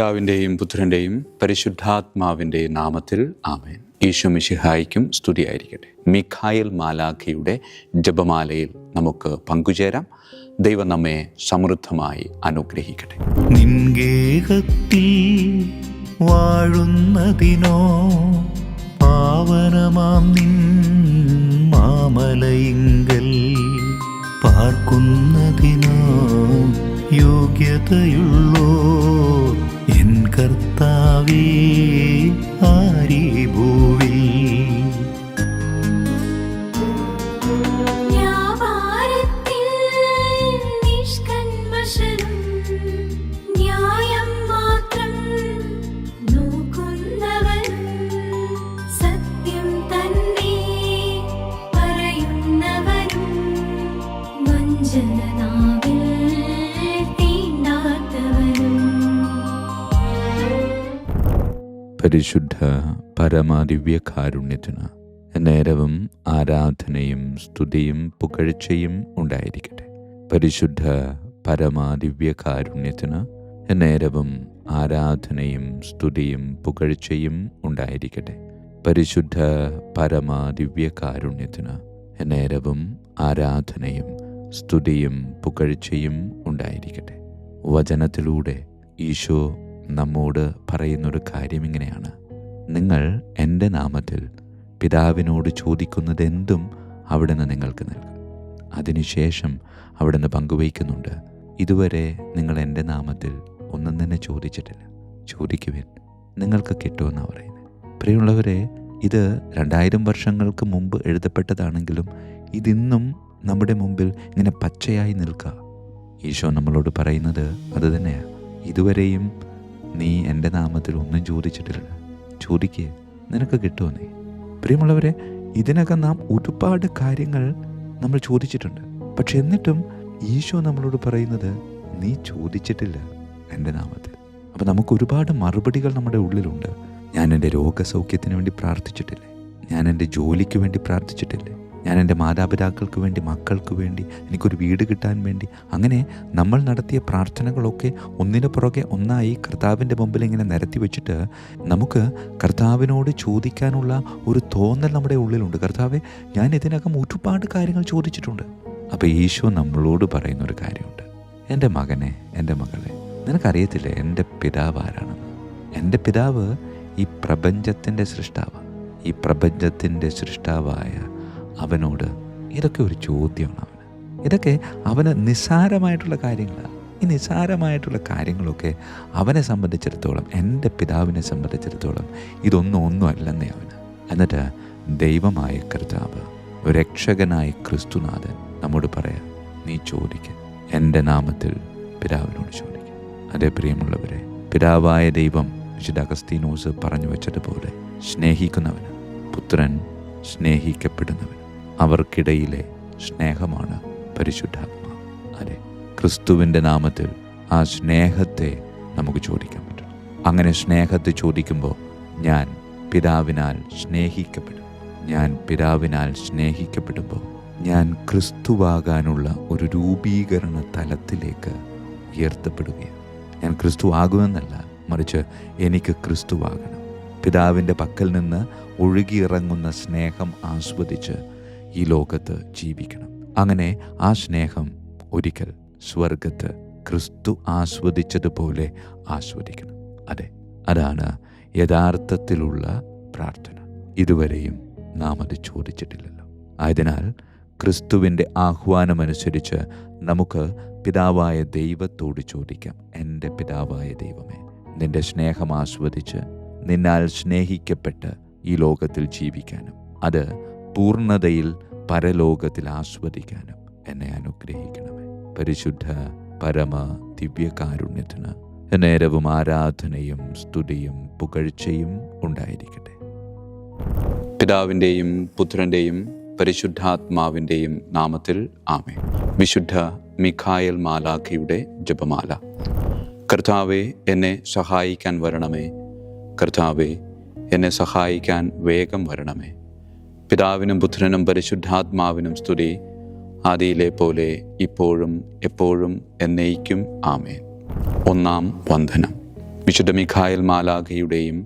പിതാവിൻ്റെയും പുത്രൻ്റെയും പരിശുദ്ധാത്മാവിൻ്റെയും നാമത്തിൽ ആമേൻ. ഈശോ മിശിഹായ്ക്കും സ്തുതിയായിരിക്കട്ടെ. മിഖായേൽ മാലാഖയുടെ ജപമാലയിൽ നമുക്ക് പങ്കുചേരാം. ദൈവം നമ്മെ സമൃദ്ധമായി അനുഗ്രഹിക്കട്ടെ. നിൻഗേഹത്തിൽ വാഴുന്നതിനോ പാവനമാം നിൻ മാമലയിങ്കൽ പാർക്കുന്നതിനോ യോഗ്യതയുള്ളോ എൻ കർത്താവേ ആരീ ഭൂവിൽ. പരിശുദ്ധ പരമദിവ്യകാരുണ്യത്തിന് നേരവും ആരാധനയും സ്തുതിയും പുകഴ്ചയും ഉണ്ടായിരിക്കട്ടെ. പരിശുദ്ധ പരമദിവ്യകാരുണ്യത്തിന് നേരവും ആരാധനയും സ്തുതിയും പുകഴ്ചയും ഉണ്ടായിരിക്കട്ടെ. പരിശുദ്ധ പരമദിവ്യകാരുണ്യത്തിന് നേരവും ആരാധനയും സ്തുതിയും പുകഴ്ചയും ഉണ്ടായിരിക്കട്ടെ. വചനത്തിലൂടെ ഈശോ നമ്മോട് പറയുന്നൊരു കാര്യം ഇങ്ങനെയാണ്: നിങ്ങൾ എൻ്റെ നാമത്തിൽ പിതാവിനോട് ചോദിക്കുന്നതെന്തും അവിടുന്ന് നിങ്ങൾക്ക് നൽകും. അതിനുശേഷം അവിടുന്ന് പങ്കുവയ്ക്കുന്നുണ്ട്, ഇതുവരെ നിങ്ങൾ എൻ്റെ നാമത്തിൽ ഒന്നും തന്നെ ചോദിച്ചിട്ടില്ല, ചോദിക്കുവിൻ നിങ്ങൾക്ക് കിട്ടുമെന്നാണ് പറയുന്നത്. പ്രിയമുള്ളവരെ, ഇത് 2000 വർഷങ്ങൾക്ക് മുമ്പ് എഴുതപ്പെട്ടതാണെങ്കിലും ഇതിന്നും നമ്മുടെ മുമ്പിൽ ഇങ്ങനെ പച്ചയായി നിൽക്കുക. ഈശോ നമ്മളോട് പറയുന്നത് അത് തന്നെയാണ്. ഇതുവരെയും നീ എൻ്റെ നാമത്തിൽ ഒന്നും ചോദിച്ചിട്ടില്ല, ചോദിക്കുക നിനക്ക് കിട്ടുമെന്നേ. പ്രിയമുള്ളവരെ, ഇതിനകം നാം ഒരുപാട് കാര്യങ്ങൾ നമ്മൾ ചോദിച്ചിട്ടുണ്ട്. പക്ഷെ എന്നിട്ടും ഈശോ നമ്മളോട് പറയുന്നത് നീ ചോദിച്ചിട്ടില്ല എൻ്റെ നാമത്തിൽ. അപ്പം നമുക്ക് ഒരുപാട് മറുപടികൾ നമ്മുടെ ഉള്ളിലുണ്ട്. ഞാൻ എൻ്റെ രോഗസൗഖ്യത്തിന് വേണ്ടി പ്രാർത്ഥിച്ചിട്ടില്ലേ? ഞാൻ എൻ്റെ ജോലിക്ക് വേണ്ടി പ്രാർത്ഥിച്ചിട്ടില്ലേ? ഞാൻ എൻ്റെ മാതാപിതാക്കൾക്ക് വേണ്ടി, മക്കൾക്ക് വേണ്ടി, എനിക്കൊരു വീട് കിട്ടാൻ വേണ്ടി, അങ്ങനെ നമ്മൾ നടത്തിയ പ്രാർത്ഥനകളൊക്കെ ഒന്നിനു പുറകെ ഒന്നായി കർത്താവിൻ്റെ മുമ്പിൽ ഇങ്ങനെ നിരത്തി വെച്ചിട്ട് നമുക്ക് കർത്താവിനോട് ചോദിക്കാനുള്ള ഒരു തോന്നൽ നമ്മുടെ ഉള്ളിലുണ്ട്. കർത്താവേ, ഞാൻ ഇതിനകം ഒരുപാട് കാര്യങ്ങൾ ചോദിച്ചിട്ടുണ്ട്. അപ്പോൾ ഈശോ നമ്മളോട് പറയുന്നൊരു കാര്യമുണ്ട്: എൻ്റെ മകനെ, എൻ്റെ മകളെ, നിനക്കറിയത്തില്ലേ എൻ്റെ പിതാവ് ആരാണെന്ന്? എൻ്റെ പിതാവ് ഈ പ്രപഞ്ചത്തിൻ്റെ സൃഷ്ടാവാണ്. ഈ പ്രപഞ്ചത്തിൻ്റെ സൃഷ്ടാവായ അവനോട് ഇതൊക്കെ ഒരു ചോദ്യമാണ്. ഇതൊക്കെ അവന് നിസ്സാരമായിട്ടുള്ള കാര്യങ്ങളാണ്. ഈ നിസ്സാരമായിട്ടുള്ള കാര്യങ്ങളൊക്കെ അവനെ സംബന്ധിച്ചിടത്തോളം, എൻ്റെ പിതാവിനെ സംബന്ധിച്ചിടത്തോളം ഒന്നും അല്ലെന്നേ അവന്. എന്നിട്ട് ദൈവമായ കർത്താവ്, രക്ഷകനായ ക്രിസ്തുനാഥൻ നമ്മോട് പറയാം, നീ ചോദിക്കുക, എൻ്റെ നാമത്തിൽ പിതാവിനോട് ചോദിക്കുക. അതേ പ്രിയമുള്ളവരെ, പിതാവായ ദൈവം വിശുദ്ധ അഗസ്തീനോസ് പറഞ്ഞു വെച്ചതുപോലെ സ്നേഹിക്കുന്നവന് പുത്രൻ സ്നേഹിക്കപ്പെടുന്നവൻ, അവർക്കിടയിലെ സ്നേഹമാണ് പരിശുദ്ധാത്മാവ്. അതെ, ക്രിസ്തുവിൻ്റെ നാമത്തിൽ ആ സ്നേഹത്തെ നമുക്ക് ചോദിക്കാൻ പറ്റും. അങ്ങനെ സ്നേഹത്തെ ചോദിക്കുമ്പോൾ ഞാൻ പിതാവിനാൽ സ്നേഹിക്കപ്പെടും. ഞാൻ പിതാവിനാൽ സ്നേഹിക്കപ്പെടുമ്പോൾ ഞാൻ ക്രിസ്തുവാകാനുള്ള ഒരു രൂപീകരണ തലത്തിലേക്ക് ഉയർത്തപ്പെടുകയാണ്. ഞാൻ ക്രിസ്തു ആകുമെന്നല്ല, മറിച്ച് എനിക്ക് ക്രിസ്തുവാകണം. പിതാവിൻ്റെ പക്കൽ നിന്ന് ഒഴുകിയിറങ്ങുന്ന സ്നേഹം ആസ്വദിച്ച് ഈ ലോകത്ത് ജീവിക്കണം. അങ്ങനെ ആ സ്നേഹം ഒരിക്കൽ സ്വർഗത്ത് ക്രിസ്തു ആസ്വദിച്ചതുപോലെ ആസ്വദിക്കണം. അതെ, അതാണ് യഥാർത്ഥത്തിലുള്ള പ്രാർത്ഥന. ഇതുവരെയും നാം അത് ചോദിച്ചിട്ടില്ലല്ലോ. ആയതിനാൽ ക്രിസ്തുവിൻ്റെ ആഹ്വാനമനുസരിച്ച് നമുക്ക് പിതാവായ ദൈവത്തോട് ചോദിക്കാം: എൻ്റെ പിതാവായ ദൈവമേ, നിൻ്റെ സ്നേഹം ആസ്വദിച്ച് നിന്നാൽ സ്നേഹിക്കപ്പെട്ട് ഈ ലോകത്തിൽ ജീവിക്കാനും അത് പൂർണ്ണതയിൽ പരലോകത്തിൽ ആസ്വദിക്കാനും എന്നെ അനുഗ്രഹിക്കണമേ. പരിശുദ്ധ പരമ ദിവ്യകാരുണ്യത്തിന് നേരവും ആരാധനയും സ്തുതിയും പുകഴ്ചയും ഉണ്ടായിരിക്കട്ടെ. പിതാവിൻ്റെയും പുത്രൻ്റെയും പരിശുദ്ധാത്മാവിൻ്റെയും നാമത്തിൽ ആമേൻ. വിശുദ്ധ മിഖായേൽ മാലാഖയുടെ ജപമാല. കർത്താവേ, എന്നെ സഹായിക്കാൻ വരണമേ. കർത്താവേ, എന്നെ സഹായിക്കാൻ വേഗം വരണമേ. പിതാവിനും പുത്രനും പരിശുദ്ധാത്മാവിനും സ്തുതി, ആദിയിലെ പോലെ ഇപ്പോഴും എപ്പോഴും എന്നേക്കും ആമേൻ. ഒന്നാം വന്ദനം. വിശുദ്ധ മിഖായേൽ മാലാഖയുടെയും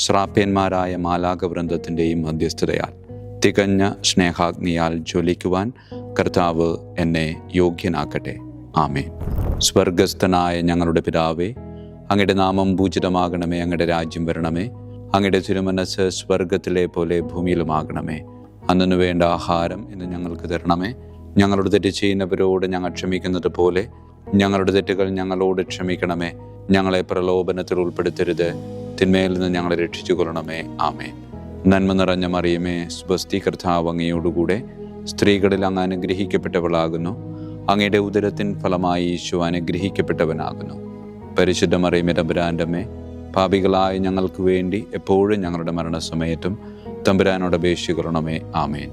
ശ്രാപ്യന്മാരായ മാലാഖവൃന്ദത്തിൻ്റെയും മധ്യസ്ഥതയാൽ തികഞ്ഞ സ്നേഹാഗ്നിയാൽ ജ്വലിക്കുവാൻ കർത്താവ് എന്നെ യോഗ്യനാക്കട്ടെ. ആമേൻ. സ്വർഗസ്ഥനായ ഞങ്ങളുടെ പിതാവേ, അങ്ങയുടെ നാമം പൂജിതമാകണമേ. അങ്ങയുടെ രാജ്യം വരണമേ. അങ്ങയുടെ തിരുമനസ്സ് സ്വർഗത്തിലെ പോലെ ഭൂമിയിലുമാകണമേ. അന്നു വേണ്ട ആഹാരം ഇന്ന് ഞങ്ങൾക്ക് തരണമേ. ഞങ്ങളോട് തെറ്റ് ചെയ്യുന്നവരോട് ഞങ്ങൾ ക്ഷമിക്കുന്നത് പോലെ ഞങ്ങളുടെ തെറ്റുകൾ ഞങ്ങളോട് ക്ഷമിക്കണമേ. ഞങ്ങളെ പ്രലോഭനത്തിൽ ഉൾപ്പെടുത്തരുത്, തിന്മയിൽ നിന്ന് ഞങ്ങളെ രക്ഷിച്ചു കൊള്ളണമേ. ആമേൻ. നന്മ നിറഞ്ഞ മറിയമേ, സ്വസ്തി, കർത്താവ് അങ്ങയോടുകൂടെ സ്ത്രീകളിൽ അങ്ങ് അനുഗ്രഹിക്കപ്പെട്ടവളാകുന്നു. അങ്ങയുടെ ഉദരത്തിൻ ഫലമായി ഈശോ അനുഗ്രഹിക്കപ്പെട്ടവനാകുന്നു. പരിശുദ്ധ മറിയമേ, തമ്പുരാൻ്റെ അമ്മേ, പാപികളായ ഞങ്ങൾക്ക് വേണ്ടി എപ്പോഴും ഞങ്ങളുടെ മരണസമയത്തും തമ്പുരാനോട് അപേക്ഷിക്കണമേ. ആമേൻ.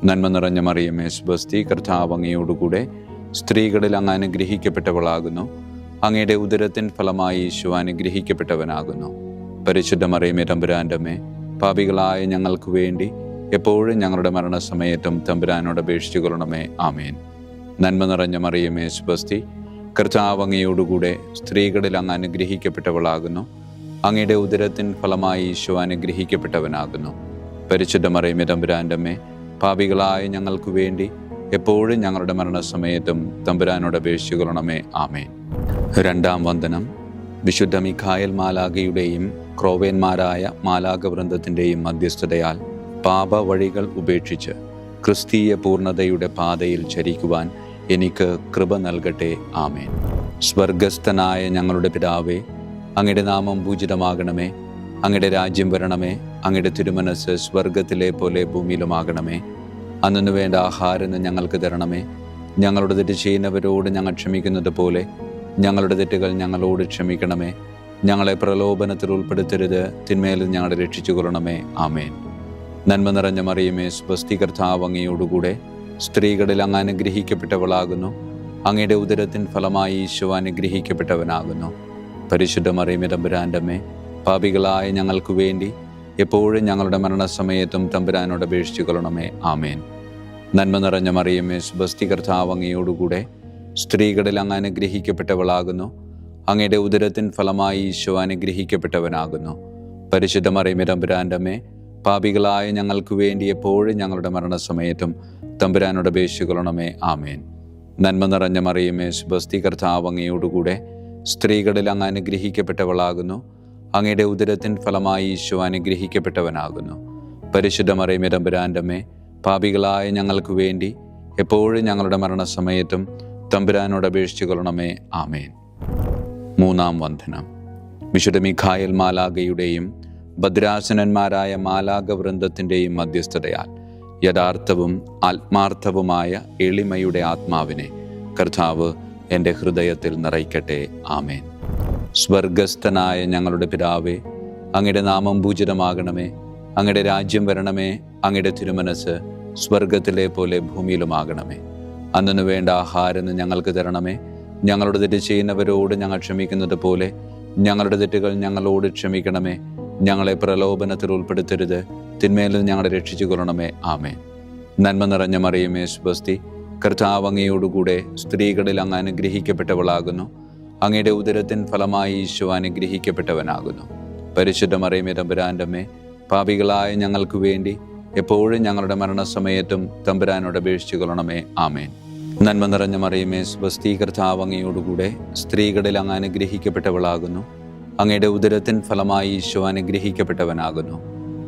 നന്മ നിറഞ്ഞ മറിയമേ, സ്വസ്തി, കർത്താവ് അങ്ങയോടുകൂടെ സ്ത്രീകളിൽ അങ്ങ് അനുഗ്രഹിക്കപ്പെട്ടവളാകുന്നു. അങ്ങയുടെ ഉദരത്തിൻ ഫലമായി ഈശോ അനുഗ്രഹിക്കപ്പെട്ടവനാകുന്നു. പരിശുദ്ധ മറിയമേ, തമ്പുരാൻ്റെ അമ്മേ, പാപികളായ ഞങ്ങൾക്ക് വേണ്ടി എപ്പോഴും ഞങ്ങളുടെ മരണസമയത്തും തമ്പുരാനോട് അപേക്ഷിച്ചുകൊള്ളണമേ. ആമേൻ. നന്മ നിറഞ്ഞ മറിയമേ, സ്വസ്തി, കർത്താവ് അങ്ങയോടുകൂടെ സ്ത്രീകളിൽ അങ്ങ് അനുഗ്രഹിക്കപ്പെട്ടവളാകുന്നു. അങ്ങയുടെ ഉദരത്തിൻ ഫലമായി ഈശോ അനുഗ്രഹിക്കപ്പെട്ടവനാകുന്നു. പരിശുദ്ധ മറിയമേ, തമ്പുരാൻ്റെ അമ്മേ, പാപികളായ ഞങ്ങൾക്ക് വേണ്ടി എപ്പോഴും ഞങ്ങളുടെ മരണസമയത്തും തമ്പുരാനോട് അപേക്ഷിച്ചുകൊള്ളണമേ. ആമേൻ. രണ്ടാം വന്ദനം. വിശുദ്ധ മിഖായേൽ മാലാഖയുടെയും ക്രോവേന്മാരായ മാലാഖവൃന്ദത്തിൻ്റെയും മധ്യസ്ഥതയാൽ പാപ വഴികൾ ഉപേക്ഷിച്ച് ക്രിസ്തീയ പൂർണ്ണതയുടെ പാതയിൽ ചരിക്കുവാൻ എനിക്ക് കൃപ നൽകട്ടെ. ആമേൻ. സ്വർഗസ്ഥനായ ഞങ്ങളുടെ പിതാവേ, അങ്ങയുടെ നാമം പൂജിതമാകണമേ. അങ്ങയുടെ രാജ്യം വരണമേ. അങ്ങയുടെ തിരുമനസ്സ് സ്വർഗത്തിലെ പോലെ ഭൂമിയിലുമാകണമേ. അന്നു വേണ്ട ആഹാരം ഞങ്ങൾക്ക് തരണമേ. ഞങ്ങളുടെ തെറ്റ് ചെയ്യുന്നവരോട് ഞങ്ങൾ ക്ഷമിക്കുന്നത് പോലെ ഞങ്ങളുടെ തെറ്റുകൾ ഞങ്ങളോട് ക്ഷമിക്കണമേ. ഞങ്ങളെ പ്രലോഭനത്തിൽ ഉൾപ്പെടുത്തരുത്, തിന്മയിൽ ഞങ്ങളെ രക്ഷിച്ചു കൊള്ളണമേ. ആമേൻ. നന്മ നിറഞ്ഞ മറിയമേ, സ്വസ്തി, കർത്താവ് അങ്ങയോടുകൂടെ സ്ത്രീകളിൽ അങ്ങ് അനുഗ്രഹിക്കപ്പെട്ടവളാകുന്നു. അങ്ങയുടെ ഉദരത്തിൻ ഫലമായി ഈശോ അനുഗ്രഹിക്കപ്പെട്ടവനാകുന്നു. പരിശുദ്ധ മറിയമേ, തമ്പുരാൻ്റെ അമ്മേ, പാപികളായ ഞങ്ങൾക്ക് വേണ്ടി എപ്പോഴും ഞങ്ങളുടെ മരണസമയത്തും തമ്പുരാനോട് അപേക്ഷിച്ചു കൊള്ളണമേ. ആമേൻ. നന്മ നിറഞ്ഞ മറിയമേ, സ്വസ്തി, കർത്താവ് അങ്ങയോടുകൂടെ സ്ത്രീകളിൽ അങ്ങ് അനുഗ്രഹിക്കപ്പെട്ടവളാകുന്നു. അങ്ങയുടെ ഉദരത്തിൻ ഫലമായി ഈശോ അനുഗ്രഹിക്കപ്പെട്ടവനാകുന്നു. പരിശുദ്ധ മറിയമേ, തമ്പുരാൻ്റെ അമ്മേ, പാപികളായ ഞങ്ങൾക്ക് വേണ്ടി എപ്പോഴും ഞങ്ങളുടെ മരണസമയത്തും തമ്പുരാനോട് അപേക്ഷിച്ചു കൊള്ളണമേ. ആമേൻ. നന്മ നിറഞ്ഞ മറിയമേ, സ്വസ്തി, കർത്താവ് അങ്ങയോടുകൂടെ സ്ത്രീകളിൽ അങ്ങ് അനുഗ്രഹിക്കപ്പെട്ടവളാകുന്നു. അങ്ങയുടെ ഉദരത്തിൻ ഫലമായി ഈശോ അനുഗ്രഹിക്കപ്പെട്ടവനാകുന്നു. പരിശുദ്ധ മറിയമേ, തമ്പുരാൻ്റെ അമ്മേ, പാപികളായ ഞങ്ങൾക്ക് വേണ്ടി എപ്പോഴും ഞങ്ങളുടെ മരണസമയത്തും തമ്പുരാനോട് അപേക്ഷിച്ചു കൊള്ളണമേ. ആമേൻ. മൂന്നാം വന്ദനം. വിശുദ്ധ മിഖായേൽ മാലാഖയുടെയും ഭദ്രാസനന്മാരായ മാലാഖവൃന്ദത്തിൻ്റെയും മധ്യസ്ഥതയാൽ യഥാർത്ഥവും ആത്മാർത്ഥവുമായ എളിമയുടെ ആത്മാവിനെ കർത്താവ് എൻ്റെ ഹൃദയത്തിൽ നിറയ്ക്കട്ടെ. ആമേൻ. സ്വർഗസ്ഥനായ ഞങ്ങളുടെ പിതാവേ, അങ്ങയുടെ നാമം പൂജിതമാകണമേ. അങ്ങയുടെ രാജ്യം വരണമേ. അങ്ങയുടെ തിരുമനസ്സ് സ്വർഗത്തിലെ പോലെ ഭൂമിയിലുമാകണമേ. അന്നു വേണ്ട ആഹാരം ഞങ്ങൾക്ക് തരണമേ. ഞങ്ങളുടെ തെറ്റ് ചെയ്യുന്നവരോട് ഞങ്ങൾ ക്ഷമിക്കുന്നത് പോലെ ഞങ്ങളുടെ തെറ്റുകൾ ഞങ്ങളോട് ക്ഷമിക്കണമേ. ഞങ്ങളെ പ്രലോഭനത്തിൽ ഉൾപ്പെടുത്തരുത്, തിന്മയിൽ നിന്ന് ഞങ്ങളെ രക്ഷിച്ചു കൊള്ളണമേ. ആമേൻ. നന്മ നിറഞ്ഞ മറിയമേ, സ്വസ്തി, കർത്താവ് അങ്ങയോടുകൂടെ സ്ത്രീകളിൽ അങ്ങ് അനുഗ്രഹിക്കപ്പെട്ടവളാകുന്നു. അങ്ങയുടെ ഉദരത്തിൻ ഫലമായി ഈശോ അനുഗ്രഹിക്കപ്പെട്ടവനാകുന്നു. പരിശുദ്ധ മറിയമേ, തമ്പുരാൻ്റെ അമ്മേ, പാപികളായ ഞങ്ങൾക്ക് വേണ്ടി എപ്പോഴും ഞങ്ങളുടെ മരണസമയത്തും തമ്പുരാനോട് അപേക്ഷിച്ചു കൊള്ളണമേ. ആമേൻ. നന്മ നിറഞ്ഞ മറിയമേ, സ്വസ്തി, കർത്താവ് അങ്ങയോടുകൂടെ സ്ത്രീകളിൽ അങ്ങ് അനുഗ്രഹിക്കപ്പെട്ടവളാകുന്നു. അങ്ങയുടെ ഉദരത്തിൻ ഫലമായി ഈശോ അനുഗ്രഹിക്കപ്പെട്ടവനാകുന്നു.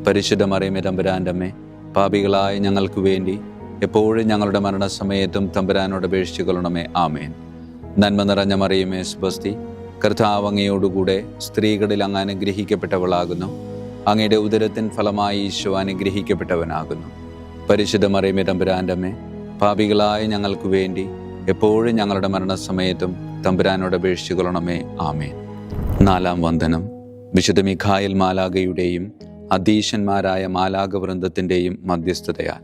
പരിശുദ്ധ മറിയമേ, തമ്പുരാൻ്റെ അമ്മേ, പാപികളായ ഞങ്ങൾക്ക് വേണ്ടി എപ്പോഴും ഞങ്ങളുടെ മരണസമയത്തും തമ്പുരാനോട് അപേക്ഷിച്ചു കൊള്ളണമേ. ആമേൻ. നന്മ നിറഞ്ഞ മറിയമേ, സ്വസ്തി, കർത്താവ് അങ്ങയോടുകൂടെ സ്ത്രീകളിൽ അങ്ങ് അനുഗ്രഹിക്കപ്പെട്ടവളാകുന്നു. അങ്ങയുടെ ഉദരത്തിൻ ഫലമായി ഈശോ അനുഗ്രഹിക്കപ്പെട്ടവനാകുന്നു. പരിശുദ്ധ മറിയമേ, തമ്പുരാൻ്റെ അമ്മേ, പാപികളായ ഞങ്ങൾക്ക് വേണ്ടി എപ്പോഴും ഞങ്ങളുടെ മരണസമയത്തും തമ്പുരാനോട് അപേക്ഷിച്ചു കൊള്ളണമേ. ആമേൻ. നാലാം വന്ദനം. വിശുദ്ധ മിഖായേൽ മാലാഖയുടെയും അധീശന്മാരായ മാലാഖവൃന്ദത്തിൻ്റെയും മധ്യസ്ഥതയാൽ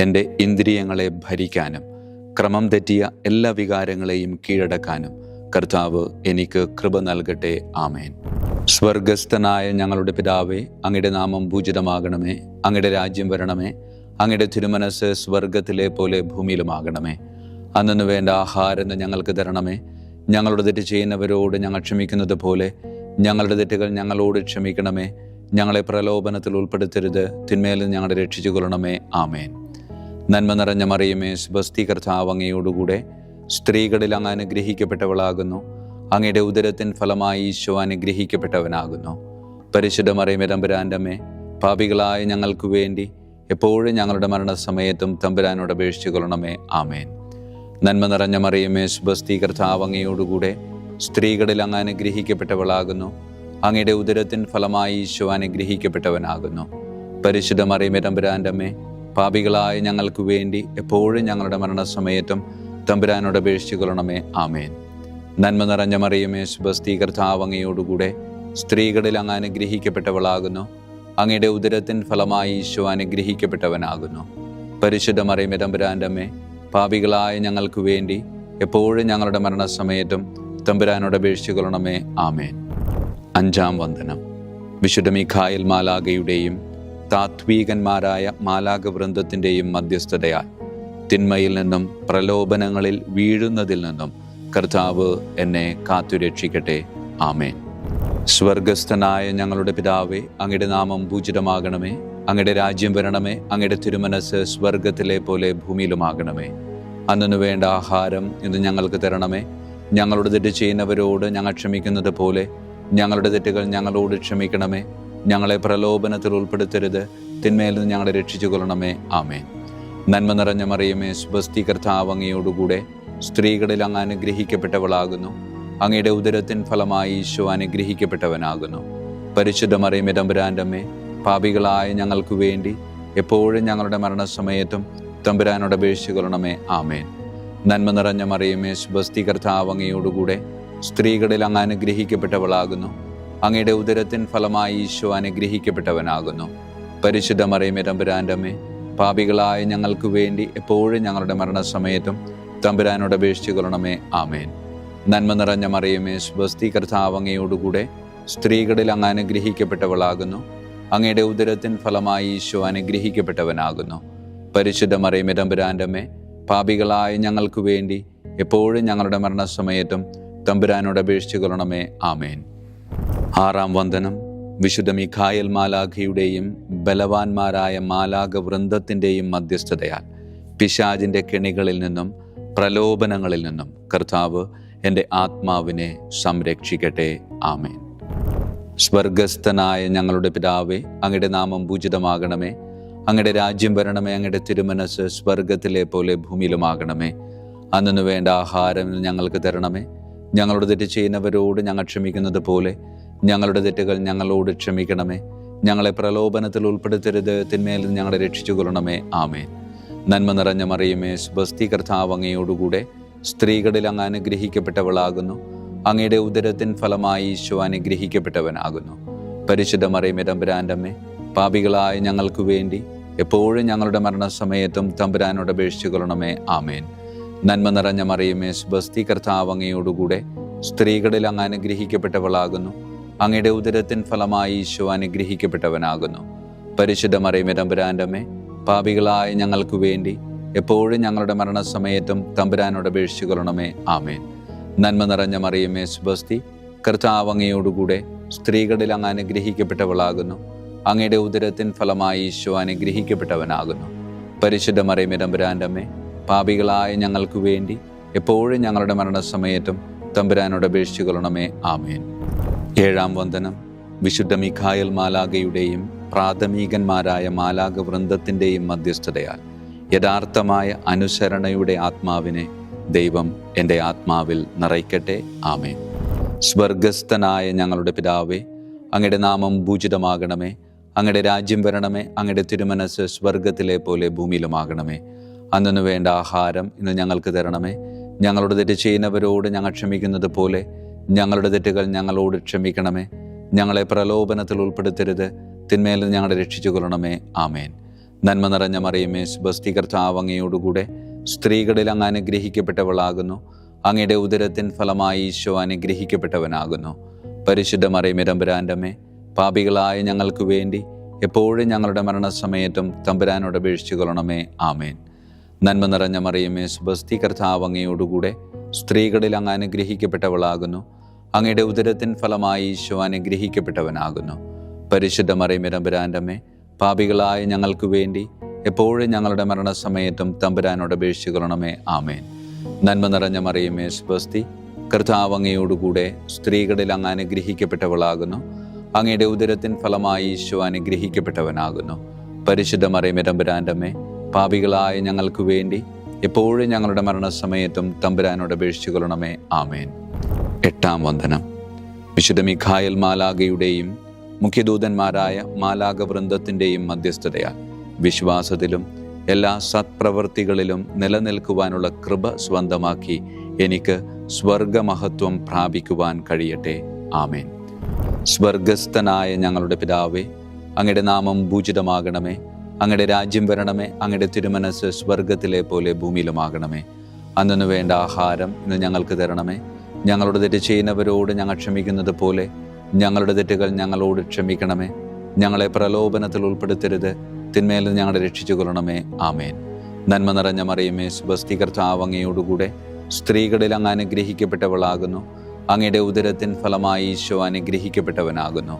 എൻ്റെ ഇന്ദ്രിയങ്ങളെ ഭരിക്കാനും ക്രമം തെറ്റിയ എല്ലാ വികാരങ്ങളെയും കീഴടക്കാനും കർത്താവ് എനിക്ക് കൃപ നൽകട്ടെ. ആമേൻ. സ്വർഗസ്ഥനായ ഞങ്ങളുടെ പിതാവേ, അങ്ങയുടെ നാമം പൂജിതമാകണമേ. അങ്ങയുടെ രാജ്യം വരണമേ. അങ്ങയുടെ തിരുമനസ്സ് സ്വർഗത്തിലെ പോലെ ഭൂമിയിലുമാകണമേ. അന്നു വേണ്ട ആഹാരം ഞങ്ങൾക്ക് തരണമേ. ഞങ്ങളുടെ തെറ്റ് ചെയ്യുന്നവരോട് ഞങ്ങൾ ക്ഷമിക്കുന്നത് പോലെ ഞങ്ങളുടെ തെറ്റുകൾ ഞങ്ങളോട് ക്ഷമിക്കണമേ. ഞങ്ങളെ പ്രലോഭനത്തിൽ ഉൾപ്പെടുത്തരുത്, തിന്മയിൽ നിന്ന് ഞങ്ങളെ രക്ഷിച്ചു കൊള്ളണമേ. ആമേൻ. നന്മ നിറഞ്ഞ മറിയമേ, സ്വസ്തി, കർത്താവ് അങ്ങയോടുകൂടെ സ്ത്രീകളിൽ അങ്ങ് അനുഗ്രഹിക്കപ്പെട്ടവളാകുന്നു. അങ്ങയുടെ ഉദരത്തിൻ ഫലമായി ഈശോ അനുഗ്രഹിക്കപ്പെട്ടവനാകുന്നു. പരിശുദ്ധ മറിയമേ, തമ്പുരാൻ്റെ അമ്മേ, പാപികളായ ഞങ്ങൾക്ക് വേണ്ടി എപ്പോഴും ഞങ്ങളുടെ മരണസമയത്തും തമ്പുരാനോട് അപേക്ഷിച്ചു കൊള്ളണമേ. ആമേൻ. നന്മ നിറഞ്ഞ മറിയമേ, സ്വസ്തി, കർത്താവ് അങ്ങയോടുകൂടെ സ്ത്രീകളിൽ അങ്ങ് അനുഗ്രഹിക്കപ്പെട്ടവളാകുന്നു. അങ്ങയുടെ ഉദരത്തിൻ ഫലമായി ഈശോ അനുഗ്രഹിക്കപ്പെട്ടവനാകുന്നു. പരിശുദ്ധ മറിയമേ, തമ്പുരാൻ്റെ അമ്മേ, പാപികളായ ഞങ്ങൾക്ക് വേണ്ടി എപ്പോഴും ഞങ്ങളുടെ മരണസമയത്തും തമ്പുരാനോട് അപേക്ഷിച്ചു കൊള്ളണമേ. ആമേൻ. നന്മ നിറഞ്ഞ മറിയമേ, സ്വസ്തി, കർത്താവ് അങ്ങയോടുകൂടെ സ്ത്രീകളിൽ അങ്ങ് അനുഗ്രഹിക്കപ്പെട്ടവളാകുന്നു. അങ്ങയുടെ ഉദരത്തിൻ ഫലമായി ഈശോ അനുഗ്രഹിക്കപ്പെട്ടവനാകുന്നു. പരിശുദ്ധ മറിയമേ, തമ്പുരാൻ്റെ അമ്മേ, പാപികളായ ഞങ്ങൾക്ക് വേണ്ടി എപ്പോഴും ഞങ്ങളുടെ മരണസമയത്തും തമ്പുരാനോട് അപേക്ഷിച്ചു കൊള്ളണമേ. ആമേൻ. അഞ്ചാം വന്ദനം. വിശുദ്ധ മിഖായേൽ മാലാഖയുടെയും താത്വീകന്മാരായ മാലാഖവൃന്ദത്തിൻ്റെയും മധ്യസ്ഥതയാൽ തിന്മയിൽ നിന്നും പ്രലോഭനങ്ങളിൽ വീഴുന്നതിൽ നിന്നും കർത്താവ് എന്നെ കാത്തുരക്ഷിക്കട്ടെ. ആമേൻ. സ്വർഗസ്ഥനായ ഞങ്ങളുടെ പിതാവേ, അങ്ങയുടെ നാമം പൂജിതമാകണമേ. അങ്ങയുടെ രാജ്യം വരണമേ. അങ്ങയുടെ തിരുമനസ് സ്വർഗത്തിലെ പോലെ ഭൂമിയിലുമാകണമേ. അന്നു വേണ്ട ആഹാരം ഇന്ന് ഞങ്ങൾക്ക് തരണമേ. ഞങ്ങളോട് തെറ്റ് ചെയ്യുന്നവരോട് ഞങ്ങൾ ക്ഷമിക്കുന്നത് പോലെ ഞങ്ങളുടെ തെറ്റുകൾ ഞങ്ങളോട് ക്ഷമിക്കണമേ. ഞങ്ങളെ പ്രലോഭനത്തിൽ ഉൾപ്പെടുത്തരുത്, തിന്മയിൽ നിന്ന് ഞങ്ങളെ രക്ഷിച്ചു കൊള്ളണമേ. ആമേൻ. നന്മ നിറഞ്ഞ മറിയമേ, സ്വസ്തി, കർത്താവ് അങ്ങയോടുകൂടെ സ്ത്രീകളിൽ അങ്ങ് അനുഗ്രഹിക്കപ്പെട്ടവളാകുന്നു. അങ്ങയുടെ ഉദരത്തിൻ ഫലമായി ഈശോ അനുഗ്രഹിക്കപ്പെട്ടവനാകുന്നു. പരിശുദ്ധ മറിയമേ, തമ്പുരാൻ്റെ അമ്മേ, പാപികളായ ഞങ്ങൾക്ക് വേണ്ടി എപ്പോഴും ഞങ്ങളുടെ മരണസമയത്തും തമ്പുരാനോട് അപേക്ഷിച്ചു കൊള്ളണമേ. ആമേൻ. നന്മ നിറഞ്ഞ മറിയമേ, സ്വസ്തി, കർത്താവ് അങ്ങയോടുകൂടെ സ്ത്രീകളിൽ അങ്ങ് അനുഗ്രഹിക്കപ്പെട്ടവളാകുന്നു. അങ്ങയുടെ ഉദരത്തിൻ ഫലമായി ഈശോ അനുഗ്രഹിക്കപ്പെട്ടവനാകുന്നു. പരിശുദ്ധ മറിയമേ, തമ്പുരാൻ്റെ അമ്മേ, പാപികളായ ഞങ്ങൾക്ക് വേണ്ടി എപ്പോഴും ഞങ്ങളുടെ മരണസമയത്തും തമ്പുരാനോട് അപേക്ഷിച്ചു കൊള്ളണമേ. ആമേൻ. നന്മ നിറഞ്ഞ മറിയമേ, സ്വസ്തി, കർത്താവ് അങ്ങയോടുകൂടെ സ്ത്രീകളിൽ അങ്ങ് അനുഗ്രഹിക്കപ്പെട്ടവളാകുന്നു. അങ്ങയുടെ ഉദരത്തിൻ ഫലമായി ഈശോ അനുഗ്രഹിക്കപ്പെട്ടവനാകുന്നു. പരിശുദ്ധ മറിയമേ, തമ്പുരാൻ്റെ അമ്മേ, പാപികളായ ഞങ്ങൾക്ക് വേണ്ടി എപ്പോഴും ഞങ്ങളുടെ മരണസമയത്തും തമ്പുരാനോട് അപേക്ഷിച്ചു കൊള്ളണമേ. ആമേൻ. ആറാം വന്ദനം. വിശുദ്ധ മിഖായേൽ മാലാഖയുടെയും ബലവാന്മാരായ മാലാഖവൃന്ദത്തിൻ്റെയും മധ്യസ്ഥതയാൽ പിശാചിൻ്റെ കെണികളിൽ നിന്നും പ്രലോഭനങ്ങളിൽ നിന്നും കർത്താവ് എൻ്റെ ആത്മാവിനെ സംരക്ഷിക്കട്ടെ. ആമേൻ. സ്വർഗസ്ഥനായ ഞങ്ങളുടെ പിതാവേ, അങ്ങയുടെ നാമം പൂജിതമാകണമേ. അങ്ങയുടെ രാജ്യം വരണമേ. അങ്ങയുടെ തിരുമനസ് സ്വർഗത്തിലെ പോലെ ഭൂമിയിലുമാകണമേ. അന്നു വേണ്ട ആഹാരം ഞങ്ങൾക്ക് തരണമേ. ഞങ്ങളോട് തെറ്റ് ചെയ്യുന്നവരോട് ഞങ്ങൾ ക്ഷമിക്കുന്നത് പോലെ ഞങ്ങളുടെ തെറ്റുകൾ ഞങ്ങളോട് ക്ഷമിക്കണമേ. ഞങ്ങളെ പ്രലോഭനത്തിൽ ഉൾപ്പെടുത്തരുത്, തിന്മയിൽ നിന്ന് ഞങ്ങളെ രക്ഷിച്ചു കൊള്ളണമേ. ആമേൻ. നന്മ നിറഞ്ഞ മറിയമേ, സ്വസ്തി, കർത്താവ് അങ്ങയോടുകൂടെ സ്ത്രീകളിൽ അങ്ങ് അനുഗ്രഹിക്കപ്പെട്ടവളാകുന്നു. അങ്ങയുടെ ഉദരത്തിൻ ഫലമായി ഈശോ അനുഗ്രഹിക്കപ്പെട്ടവനാകുന്നു. പരിശുദ്ധ മറിയമേ, തമ്പുരാൻ്റെ അമ്മേ, പാപികളായ ഞങ്ങൾക്ക് വേണ്ടി എപ്പോഴും ഞങ്ങളുടെ മരണസമയത്തും തമ്പുരാനോട് അപേക്ഷിച്ചു കൊള്ളണമേ. ആമേൻ. നന്മ നിറഞ്ഞ മറിയമേ, സ്വസ്തി, കർത്താവ് അങ്ങയോടുകൂടെ സ്ത്രീകളിൽ അങ്ങ് അനുഗ്രഹിക്കപ്പെട്ടവളാകുന്നു. അങ്ങയുടെ ഉദരത്തിൻ ഫലമായി ഈശോ അനുഗ്രഹിക്കപ്പെട്ടവനാകുന്നു. പരിശുദ്ധ മറിയമേ, തമ്പുരാൻ്റെ അമ്മേ, പാപികളായ ഞങ്ങൾക്ക് വേണ്ടി എപ്പോഴും ഞങ്ങളുടെ മരണസമയത്തും തമ്പുരാനോട് അപേക്ഷിച്ചു കൊള്ളണമേ. ആമേൻ. നന്മ നിറഞ്ഞ മറിയമേ, സ്വസ്തി, കർത്താവ് അങ്ങയോടുകൂടെ സ്ത്രീകളിൽ അങ്ങ് അനുഗ്രഹിക്കപ്പെട്ടവളാകുന്നു. അങ്ങയുടെ ഉദരത്തിൻ ഫലമായി ഈശോ അനുഗ്രഹിക്കപ്പെട്ടവനാകുന്നു. പരിശുദ്ധ മറിയമേ, തമ്പുരാൻ്റെ അമ്മേ, പാപികളായ ഞങ്ങൾക്ക് വേണ്ടി എപ്പോഴും ഞങ്ങളുടെ മരണസമയത്തും തമ്പുരാനോട് അപേക്ഷിച്ചു കൊള്ളണമേ. ആമേൻ. ഏഴാം വന്ദനം. വിശുദ്ധ മിഖായേൽ മാലാഖയുടെയും പ്രാഥമികന്മാരായ മാലാഖവൃന്ദത്തിൻ്റെയും മധ്യസ്ഥതയാൽ യഥാർത്ഥമായ അനുസരണയുടെ ആത്മാവിനെ ദൈവം എൻ്റെ ആത്മാവിൽ നിറയ്ക്കട്ടെ. ആമേൻ. സ്വർഗസ്ഥനായ ഞങ്ങളുടെ പിതാവേ, അങ്ങയുടെ നാമം പൂജിതമാകണമേ. അങ്ങയുടെ രാജ്യം വരണമേ. അങ്ങയുടെ തിരുമനസ് സ്വർഗത്തിലെ പോലെ ഭൂമിയിലുമാകണമേ. അന്നു വേണ്ട ആഹാരം ഇന്ന് ഞങ്ങൾക്ക് തരണമേ. ഞങ്ങളോട് തെറ്റ് ചെയ്യുന്നവരോട് ഞങ്ങൾ ക്ഷമിക്കുന്നത് പോലെ ഞങ്ങളുടെ തെറ്റുകൾ ഞങ്ങളോട് ക്ഷമിക്കണമേ. ഞങ്ങളെ പ്രലോഭനത്തിൽ ഉൾപ്പെടുത്തരുത്, തിന്മയിൽ നിന്ന് ഞങ്ങളെ രക്ഷിച്ചു കൊള്ളണമേ. ആമേൻ. നന്മ നിറഞ്ഞ മറിയമേ, സ്വസ്തി, കർത്താവ് അങ്ങയോടുകൂടെ സ്ത്രീകളിൽ അങ്ങ് അനുഗ്രഹിക്കപ്പെട്ടവളാകുന്നു. അങ്ങയുടെ ഉദരത്തിൻ ഫലമായി ഈശോ അനുഗ്രഹിക്കപ്പെട്ടവനാകുന്നു. പരിശുദ്ധ മറിയമേ, തമ്പുരാൻ്റെ അമ്മേ, പാപികളായ ഞങ്ങൾക്ക് വേണ്ടി എപ്പോഴും ഞങ്ങളുടെ മരണസമയത്തും തമ്പുരാനോട് അപേക്ഷിച്ചു കൊള്ളണമേ. ആമേൻ. നന്മ നിറഞ്ഞ മറിയമേ, സ്വസ്തി, കർത്താവ് അങ്ങയോടുകൂടെ സ്ത്രീകളിൽ അങ്ങ് അനുഗ്രഹിക്കപ്പെട്ടവളാകുന്നു. അങ്ങയുടെ ഉദരത്തിൻ ഫലമായി ഈശോ അനുഗ്രഹിക്കപ്പെട്ടവനാകുന്നു. പരിശുദ്ധ മറിയമേ തമ്പുരാന്റെ അമ്മേ, പാപികളായ ഞങ്ങൾക്ക് വേണ്ടി എപ്പോഴും ഞങ്ങളുടെ മരണസമയത്തും തമ്പുരാനോട് അപേക്ഷിക്കണമേ. ആമേൻ. നന്മ നിറഞ്ഞ മറിയമേ സ്വസ്തി, കർത്താവ് അങ്ങയോടുകൂടെ സ്ത്രീകളിൽ അങ്ങ് അനുഗ്രഹിക്കപ്പെട്ടവളാകുന്നു. അങ്ങയുടെ ഉദരത്തിൻ ഫലമായി ഈശോ അനുഗ്രഹിക്കപ്പെട്ടവനാകുന്നു. പരിശുദ്ധ മറിയമേ തമ്പുരാന്റെ അമ്മേ, പാപികളായ ഞങ്ങൾക്ക് വേണ്ടി എപ്പോഴും ഞങ്ങളുടെ മരണസമയത്തും തമ്പുരാനോട് അപേക്ഷിക്കണമേ. ആമേൻ. 8-ാം വന്ദനം. വിശുദ്ധ മിഖായേൽ മാലാഖയുടെയും മുഖ്യദൂതന്മാരായ മാലാഖ വൃന്ദത്തിൻ്റെയും മധ്യസ്ഥതയാൽ വിശ്വാസത്തിലും എല്ലാ സത്പ്രവൃത്തികളിലും നിലനിൽക്കുവാനുള്ള കൃപ സ്വന്തമാക്കി എനിക്ക് സ്വർഗമഹത്വം പ്രാപിക്കുവാൻ കഴിയട്ടെ. ആമേൻ. സ്വർഗസ്ഥനായ ഞങ്ങളുടെ പിതാവേ, അങ്ങയുടെ നാമം പൂജിതമാകണമേ. അങ്ങയുടെ രാജ്യം വരണമേ. അങ്ങയുടെ തിരുമനസ് സ്വർഗത്തിലെ പോലെ ഭൂമിയിലുമാകണമേ. അന്നു വേണ്ട ആഹാരം ഇന്ന് ഞങ്ങൾക്ക് തരണമേ. ഞങ്ങളുടെ തെറ്റ് ചെയ്യുന്നവരോട് ഞങ്ങൾ ക്ഷമിക്കുന്നത് പോലെ ഞങ്ങളുടെ തെറ്റുകൾ ഞങ്ങളോട് ക്ഷമിക്കണമേ. ഞങ്ങളെ പ്രലോഭനത്തിൽ ഉൾപ്പെടുത്തരുത്, തിന്മയിൽ നിന്ന് ഞങ്ങളെ രക്ഷിച്ചു കൊള്ളണമേ. ആമേൻ. നന്മ നിറഞ്ഞ മറിയമേ സ്വസ്തി, കർത്താവ് അങ്ങയോടുകൂടെ സ്ത്രീകളിൽ അങ്ങ് അനുഗ്രഹിക്കപ്പെട്ടവളാകുന്നു. അങ്ങയുടെ ഉദരത്തിൻ ഫലമായി ഈശോ അനുഗ്രഹിക്കപ്പെട്ടവനാകുന്നു.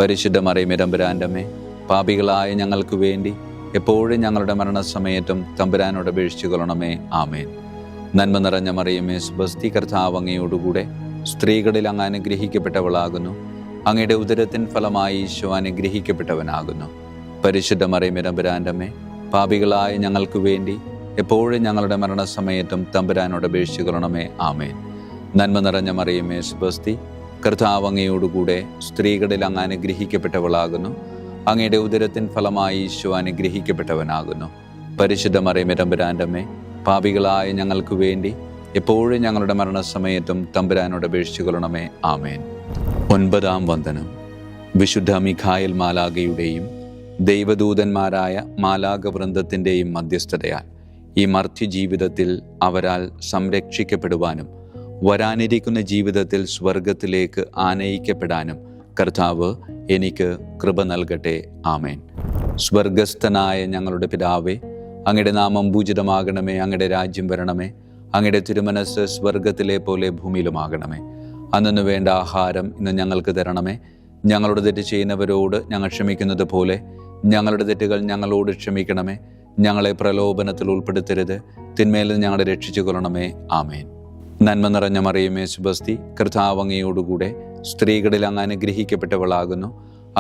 പരിശുദ്ധ മറിയമേ തമ്പുരാന്റെ അമ്മേ, പാപികളായ ഞങ്ങൾക്ക് വേണ്ടി എപ്പോഴും ഞങ്ങളുടെ മരണസമയത്തും തമ്പുരാനോട് അപേക്ഷിച്ചു കൊള്ളണമേ. ആമേൻ. നന്മ നിറഞ്ഞ മറിയമേ സ്വസ്തി, കർത്താവ് അങ്ങയോടുകൂടെ സ്ത്രീകളിൽ അങ്ങ് അനുഗ്രഹിക്കപ്പെട്ടവളാകുന്നു. അങ്ങയുടെ ഉദരത്തിൻ ഫലമായി ഈശോ അനുഗ്രഹിക്കപ്പെട്ടവനാകുന്നു. പരിശുദ്ധ മറിയമേ തമ്പുരാന്റെ അമ്മേ, പാപികളായ ഞങ്ങൾക്ക് വേണ്ടി എപ്പോഴും ഞങ്ങളുടെ മരണസമയത്തും തമ്പുരാനോട് അപേക്ഷിച്ചു കൊള്ളണമേ. ആമേൻ. നന്മ നിറഞ്ഞ മറിയമേ സ്വസ്തി, കർത്താവ് അങ്ങയോടുകൂടെ സ്ത്രീകളിൽ അങ്ങ് അനുഗ്രഹിക്കപ്പെട്ടവളാകുന്നു. അങ്ങയുടെ ഉദരത്തിൻ ഫലമായി ഈശോ അനുഗ്രഹിക്കപ്പെട്ടവനാകുന്നു. പരിശുദ്ധ മറിയമേ തമ്പുരാന്റെ അമ്മേ, പാപികളായ ഞങ്ങൾക്ക് വേണ്ടി എപ്പോഴും ഞങ്ങളുടെ മരണസമയത്തും തമ്പുരാനോട് അപേക്ഷിച്ചു കൊള്ളണമേ. ആമേൻ. 9-ാം വന്ദനം. വിശുദ്ധ മിഖായേൽ മാലാഖയുടെയും ദൈവദൂതന്മാരായ മാലാഖ വൃന്ദത്തിൻ്റെയും മധ്യസ്ഥതയാൽ ഈ മർത്യ ജീവിതത്തിൽ അവരാൽ സംരക്ഷിക്കപ്പെടുവാനും വരാനിരിക്കുന്ന ജീവിതത്തിൽ സ്വർഗത്തിലേക്ക് ആനയിക്കപ്പെടാനും കർത്താവ് എനിക്ക് കൃപ നൽകട്ടെ. ആമേൻ. സ്വർഗസ്ഥനായ ഞങ്ങളുടെ പിതാവേ, അങ്ങയുടെ നാമം പൂജിതമാകണമേ. അങ്ങയുടെ രാജ്യം വരണമേ. അങ്ങയുടെ തിരുമനസ് സ്വർഗത്തിലെ പോലെ ഭൂമിയിലുമാകണമേ. അന്നു വേണ്ട ആഹാരം ഇന്ന് ഞങ്ങൾക്ക് തരണമേ. ഞങ്ങളുടെ തെറ്റ് ചെയ്യുന്നവരോട് ഞങ്ങൾ ക്ഷമിക്കുന്നത് പോലെ ഞങ്ങളുടെ തെറ്റുകൾ ഞങ്ങളോട് ക്ഷമിക്കണമേ. ഞങ്ങളെ പ്രലോഭനത്തിൽ ഉൾപ്പെടുത്തരുത്, തിന്മയിൽ നിന്ന് ഞങ്ങളെ രക്ഷിച്ചു കൊള്ളണമേ. ആമേൻ. നന്മ നിറഞ്ഞ മറിയമേ സ്വസ്തി, കർത്താവ് അങ്ങയോടുകൂടെ സ്ത്രീകളിൽ അങ്ങ് അനുഗ്രഹിക്കപ്പെട്ടവളാകുന്നു.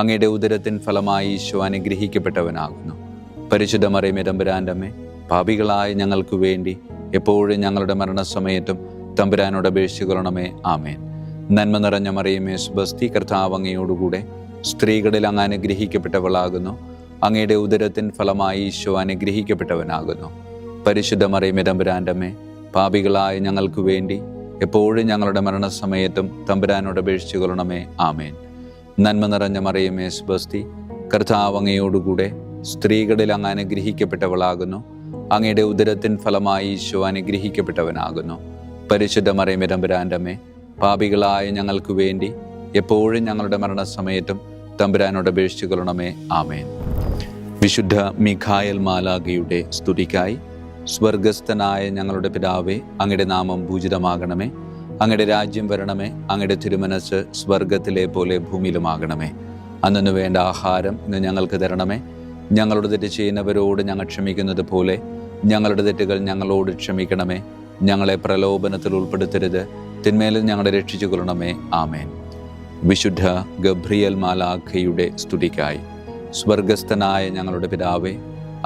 അങ്ങയുടെ ഉദരത്തിൻ ഫലമായി ഈശോ അനുഗ്രഹിക്കപ്പെട്ടവനാകുന്നു. പരിശുദ്ധ മറിയമേ തമ്പുരാന്റെ അമ്മേ, പാപികളായ ഞങ്ങൾക്ക് വേണ്ടി എപ്പോഴും ഞങ്ങളുടെ മരണസമയത്തും തമ്പുരാനോട് അപേക്ഷിച്ചു കൊള്ളണമേ. ആമേൻ. നന്മ നിറഞ്ഞ മറിയമേ സ്വസ്തി, കർത്താവ് അങ്ങയോടുകൂടെ സ്ത്രീകളിൽ അങ്ങ് അനുഗ്രഹിക്കപ്പെട്ടവളാകുന്നു. അങ്ങയുടെ ഉദരത്തിൻ ഫലമായി ഈശോ അനുഗ്രഹിക്കപ്പെട്ടവനാകുന്നു. പരിശുദ്ധ മറിയമേ തമ്പുരാന്റെ അമ്മേ, പാപികളായ ഞങ്ങൾക്ക് വേണ്ടി എപ്പോഴും ഞങ്ങളുടെ മരണസമയത്തും തമ്പുരാനോട് അപേക്ഷിച്ചു കൊള്ളണമേ. ആമേൻ. നന്മ നിറഞ്ഞ മറിയമേ സ്വസ്തി, കർത്താവ് അങ്ങയോടുകൂടെ സ്ത്രീകളിൽ അങ്ങ് അനുഗ്രഹിക്കപ്പെട്ടവളാകുന്നു. അങ്ങയുടെ ഉദരത്തിൻ ഫലമായി ഈശോ അനുഗ്രഹിക്കപ്പെട്ടവനാകുന്നു. പരിശുദ്ധ മറിയമേ തമ്പുരാന്റെ അമ്മേ, പാപികളായ ഞങ്ങൾക്ക് വേണ്ടി എപ്പോഴും ഞങ്ങളുടെ മരണസമയത്തും തമ്പുരാനോട് അപേക്ഷിച്ചു കൊള്ളണമേ. ആമേൻ. വിശുദ്ധ മിഖായേൽ മാലാഖയുടെ സ്തുതിക്കായി സ്വർഗസ്ഥനായ ഞങ്ങളുടെ പിതാവേ, അങ്ങയുടെ നാമം പൂജിതമാകണമേ. അങ്ങയുടെ രാജ്യം വരണമേ. അങ്ങയുടെ തിരുമനസ് സ്വർഗത്തിലെ പോലെ ഭൂമിയിലുമാകണമേ. അന്നു വേണ്ട ആഹാരം ഇന്ന് ഞങ്ങൾക്ക് തരണമേ. ഞങ്ങളുടെ തെറ്റ് ചെയ്യുന്നവരോട് ഞങ്ങൾ ക്ഷമിക്കുന്നത് പോലെ ഞങ്ങളുടെ തെറ്റുകൾ ഞങ്ങളോട് ക്ഷമിക്കണമേ. ഞങ്ങളെ പ്രലോഭനത്തിൽ ഉൾപ്പെടുത്തരുത്, തിന്മയിൽ ഞങ്ങളെ രക്ഷിച്ചു കൊള്ളണമേ. ആമേൻ. വിശുദ്ധ ഗബ്രിയേൽ മാലാഖയുടെ സ്തുതിക്കായി സ്വർഗസ്ഥനായ ഞങ്ങളുടെ പിതാവേ,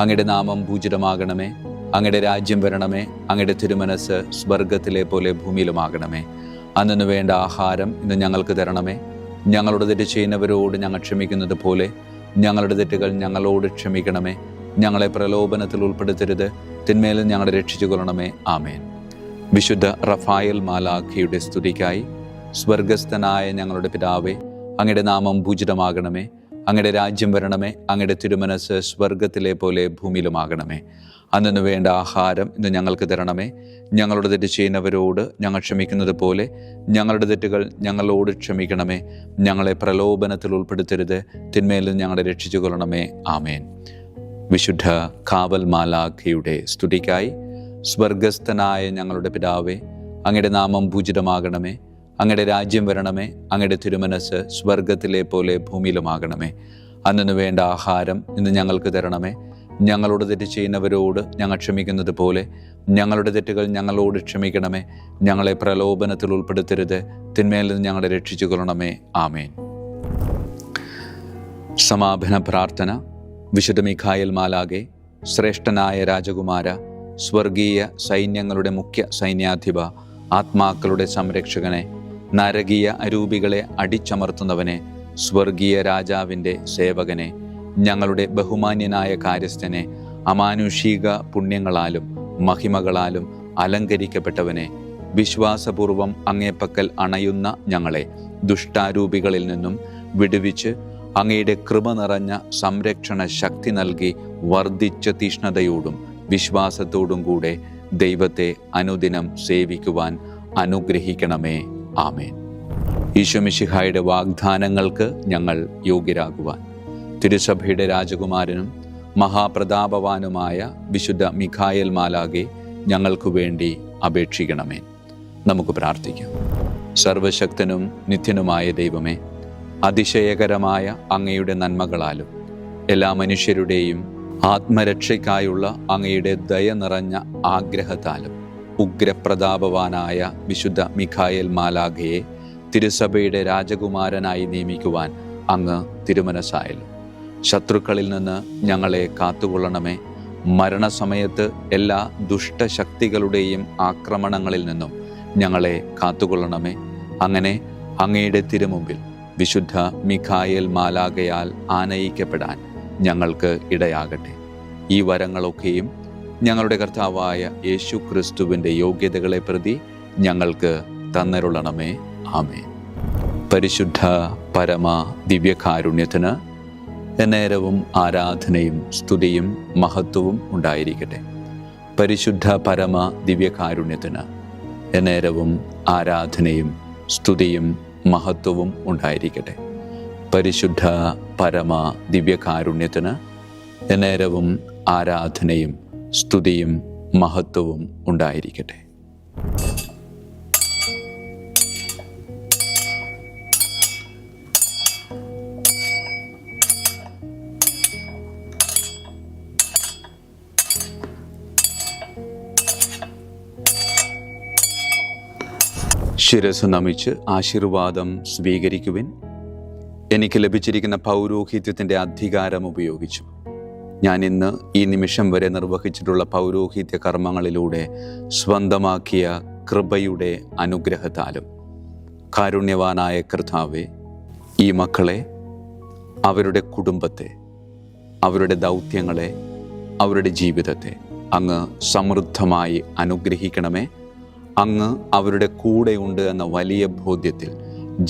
അങ്ങയുടെ നാമം പൂജിതമാകണമേ. അങ്ങയുടെ രാജ്യം വരണമേ. അങ്ങയുടെ തിരുമനസ് സ്വർഗത്തിലെ പോലെ ഭൂമിയിലുമാകണമേ. അന്നു വേണ്ട ആഹാരം ഇന്ന് ഞങ്ങൾക്ക് തരണമേ. ഞങ്ങളുടെ തെറ്റ് ചെയ്യുന്നവരോട് ഞങ്ങൾ ക്ഷമിക്കുന്നത് പോലെ ഞങ്ങളുടെ തെറ്റുകൾ ഞങ്ങളോട് ക്ഷമിക്കണമേ. ഞങ്ങളെ പ്രലോഭനത്തിൽ ഉൾപ്പെടുത്തരുത്, തിന്മയിൽ ഞങ്ങളെ രക്ഷിച്ചു കൊള്ളണമേ. ആമേൻ. വിശുദ്ധ റഫായേൽ മാലാഖയുടെ സ്തുതിക്കായി സ്വർഗസ്ഥനായ ഞങ്ങളുടെ പിതാവേ, അങ്ങയുടെ നാമം പൂജിതമാകണമേ. അങ്ങയുടെ രാജ്യം വരണമേ. അങ്ങയുടെ തിരുമനസ് സ്വർഗത്തിലെ പോലെ ഭൂമിയിലുമാകണമേ. അന്നു വേണ്ട ആഹാരം ഇന്ന് ഞങ്ങൾക്ക് തരണമേ. ഞങ്ങളുടെ തെറ്റ് ചെയ്യുന്നവരോട് ഞങ്ങൾ ക്ഷമിക്കുന്നത് പോലെ ഞങ്ങളുടെ തെറ്റുകൾ ഞങ്ങളോട് ക്ഷമിക്കണമേ. ഞങ്ങളെ പ്രലോഭനത്തിൽ ഉൾപ്പെടുത്തരുത്, തിന്മയിൽ ഞങ്ങളെ രക്ഷിച്ചു കൊള്ളണമേ. ആമേൻ. വിശുദ്ധ കാവൽ മാലാഖയുടെ സ്തുതിക്കായി സ്വർഗസ്ഥനായ ഞങ്ങളുടെ പിതാവേ, അങ്ങയുടെ നാമം പൂജിതമാകണമേ. അങ്ങയുടെ രാജ്യം വരണമേ. അങ്ങയുടെ തിരുമനസ് സ്വർഗത്തിലെ പോലെ ഭൂമിയിലുമാകണമേ. അന്നു വേണ്ട ആഹാരം ഇന്ന് ഞങ്ങൾക്ക് തരണമേ. ഞങ്ങളോട് തെറ്റ് ചെയ്യുന്നവരോട് ഞങ്ങൾ ക്ഷമിക്കുന്നത് പോലെ ഞങ്ങളുടെ തെറ്റുകൾ ഞങ്ങളോട് ക്ഷമിക്കണമേ. ഞങ്ങളെ പ്രലോഭനത്തിൽ ഉൾപ്പെടുത്തരുത്, തിന്മയിൽ നിന്ന് ഞങ്ങളെ രക്ഷിച്ചു കൊള്ളണമേ. ആമേൻ. സമാപന പ്രാർത്ഥന. വിശുദ്ധ മിഖായേൽ മാലാഖേ, ശ്രേഷ്ഠനായ രാജകുമാര, സ്വർഗീയ സൈന്യങ്ങളുടെ മുഖ്യ സൈന്യാധിപ, ആത്മാക്കളുടെ സംരക്ഷകനെ, നരകീയ അരൂപികളെ അടിച്ചമർത്തുന്നവനെ, സ്വർഗീയ രാജാവിൻ്റെ സേവകനെ, ഞങ്ങളുടെ ബഹുമാന്യനായ കാര്യസ്ഥനെ, അമാനുഷിക പുണ്യങ്ങളാലും മഹിമകളാലും അലങ്കരിക്കപ്പെട്ടവനെ, വിശ്വാസപൂർവം അങ്ങേപ്പക്കൽ അണയുന്ന ഞങ്ങളെ ദുഷ്ടാരൂപികളിൽ നിന്നും വിടുവിച്ച് അങ്ങയുടെ കൃപ നിറഞ്ഞ സംരക്ഷണ ശക്തി നൽകി വർദ്ധിച്ച തീഷ്ണതയോടും വിശ്വാസത്തോടും കൂടെ ദൈവത്തെ അനുദിനം സേവിക്കുവാൻ അനുഗ്രഹിക്കണമേ. ആമേൻ. ഈശോ മിശിഹായുടെ വാഗ്ദാനങ്ങൾക്ക് ഞങ്ങൾ യോഗ്യരാകുവാൻ തിരുസഭയുടെ രാജകുമാരനും മഹാപ്രതാപവാനുമായ വിശുദ്ധ മിഖായേൽ മാലാഖേ, ഞങ്ങൾക്കു വേണ്ടി അപേക്ഷിക്കണമേ. നമുക്ക് പ്രാർത്ഥിക്കാം. സർവശക്തനും നിത്യനുമായ ദൈവമേ, അതിശയകരമായ അങ്ങയുടെ നന്മകളാലും എല്ലാ മനുഷ്യരുടെയും ആത്മരക്ഷയ്ക്കായുള്ള അങ്ങയുടെ ദയ നിറഞ്ഞ ആഗ്രഹത്താലും ഉഗ്രപ്രതാപവാനായ വിശുദ്ധ മിഖായേൽ മാലാഖയെ തിരുസഭയുടെ രാജകുമാരനായി നിയമിക്കുവാൻ അങ്ങ് തിരുമനസ്സായല്ലോ. ശത്രുക്കളിൽ നിന്ന് ഞങ്ങളെ കാത്തുകൊള്ളണമേ. മരണസമയത്ത് എല്ലാ ദുഷ്ടശക്തികളുടെയും ആക്രമണങ്ങളിൽ നിന്നും ഞങ്ങളെ കാത്തുകൊള്ളണമേ. അങ്ങനെ അങ്ങയുടെ തിരുമുമ്പിൽ വിശുദ്ധ മിഖായേൽ മാലാഖയാൽ ആനയിക്കപ്പെടാൻ ഞങ്ങൾക്ക് ഇടയാകട്ടെ. ഈ വരങ്ങളൊക്കെയും ഞങ്ങളുടെ കർത്താവായ യേശു ക്രിസ്തുവിൻ്റെ യോഗ്യതകളെ പ്രതി ഞങ്ങൾക്ക് തന്നരുളണമേ. ആമേൻ. പരിശുദ്ധ പരമ ദിവ്യകാരുണ്യത്തിന് എന്നേരവും ആരാധനയും സ്തുതിയും മഹത്വവും ഉണ്ടായിരിക്കട്ടെ. പരിശുദ്ധ പരമ ദിവ്യകാരുണ്യത്തിന് എന്നേരവും ആരാധനയും സ്തുതിയും മഹത്വവും ഉണ്ടായിരിക്കട്ടെ. പരിശുദ്ധ പരമ ദിവ്യകാരുണ്യത്തിന് എന്നേരവും ആരാധനയും സ്തുതിയും മഹത്വവും ഉണ്ടായിരിക്കട്ടെ. ശിരസ് നമിച്ച് ആശീർവാദം സ്വീകരിക്കുവിൻ. എനിക്ക് ലഭിച്ചിരിക്കുന്ന പൗരോഹിത്യത്തിൻ്റെ അധികാരം ഉപയോഗിച്ചു ഞാൻ ഇന്ന് ഈ നിമിഷം വരെ നിർവഹിച്ചിട്ടുള്ള പൗരോഹിത്യ കർമ്മങ്ങളിലൂടെ സ്വന്തമാക്കിയ കൃപയുടെ അനുഗ്രഹത്താലും കാരുണ്യവാനായ കർത്താവേ, ഈ മക്കളെ, അവരുടെ കുടുംബത്തെ, അവരുടെ ദൗത്യങ്ങളെ, അവരുടെ ജീവിതത്തെ അങ്ങ് സമൃദ്ധമായി അനുഗ്രഹിക്കണമേ. അങ്ങ് അവരുടെ കൂടെയുണ്ട് എന്ന വലിയ ബോധ്യത്തിൽ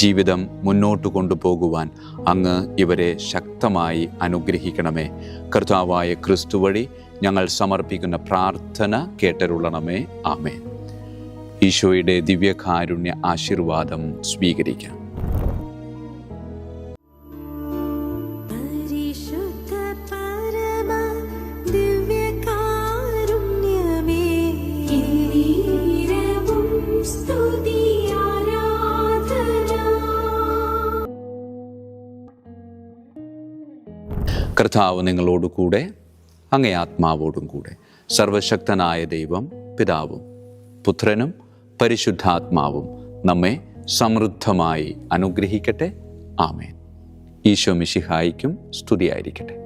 ജീവിതം മുന്നോട്ട് കൊണ്ടുപോകുവാൻ അങ്ങ് ഇവരെ ശക്തമായി അനുഗ്രഹിക്കണമേ. കർത്താവായ ക്രിസ്തു വഴി ഞങ്ങൾ സമർപ്പിക്കുന്ന പ്രാർത്ഥന കേട്ടരുളണമേ. ആമേൻ. ഈശോയുടെ ദിവ്യകാരുണ്യ ആശീർവാദം സ്വീകരിക്കാം. കർത്താവ് നിങ്ങളോട് കൂടെ, അങ്ങേ ആത്മാവോടും കൂടെ. സർവശക്തനായ ദൈവം പിതാവും പുത്രനും പരിശുദ്ധാത്മാവും നമ്മെ സമൃദ്ധമായി അനുഗ്രഹിക്കട്ടെ. ആമേൻ. ഈശോ മിശിഹായിക്കും സ്തുതിയായിരിക്കട്ടെ.